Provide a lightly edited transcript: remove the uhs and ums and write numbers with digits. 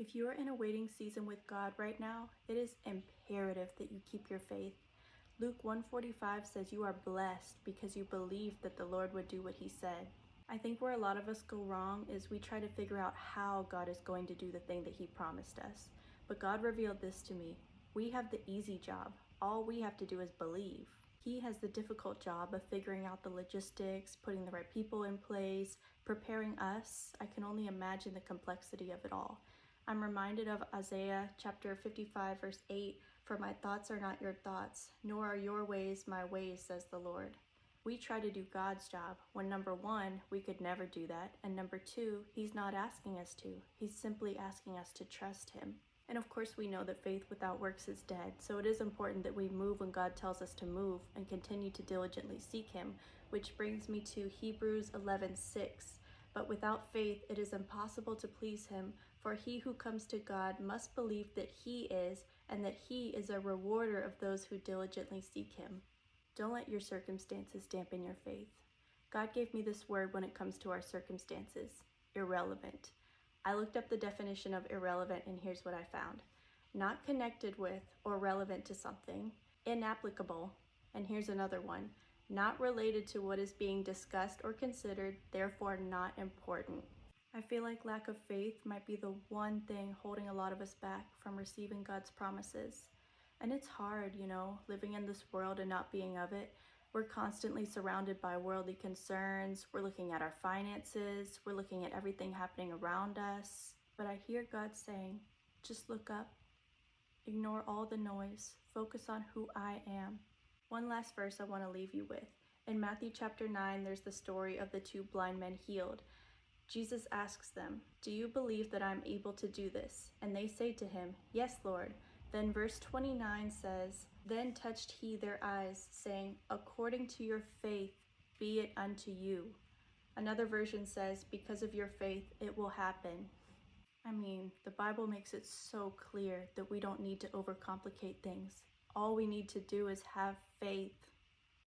If you are in a waiting season with God right now, it is imperative that you keep your faith. Luke 1:45 says you are blessed because you believed that the Lord would do what he said. I think where a lot of us go wrong is we try to figure out how God is going to do the thing that he promised us. But God revealed this to me. We have the easy job. All we have to do is believe. He has the difficult job of figuring out the logistics, putting the right people in place, preparing us. I can only imagine the complexity of it all. I'm reminded of Isaiah chapter 55 verse 8, "For my thoughts are not your thoughts, nor are your ways my ways, says the Lord." We try to do God's job when number one, we could never do that, and number two, he's not asking us to. He's simply asking us to trust him. And of course, we know that faith without works is dead, so it is important that we move when God tells us to move and continue to diligently seek him, which brings me to Hebrews 11:6. But without faith it is impossible to please him, for he who comes to God must believe that he is, and that he is a rewarder of those who diligently seek him. Don't let your circumstances dampen your faith. God gave me this word when it comes to our circumstances: irrelevant. I looked up the definition of irrelevant, and here's what I found: not connected with or relevant to something, inapplicable, and here's another one: not related to what is being discussed or considered, therefore not important. I feel like lack of faith might be the one thing holding a lot of us back from receiving God's promises. And it's hard, living in this world and not being of it. We're constantly surrounded by worldly concerns. We're looking at our finances. We're looking at everything happening around us. But I hear God saying, just look up. Ignore all the noise. Focus on who I am. One last verse I want to leave you with. In Matthew chapter 9, there's the story of the two blind men healed. Jesus asks them, "Do you believe that I'm able to do this?" And they say to him, "Yes, Lord." Then verse 29 says, "Then touched he their eyes, saying, According to your faith be it unto you." Another version says, "Because of your faith it will happen." I mean, the Bible makes it so clear that we don't need to overcomplicate things. All we need to do is have faith.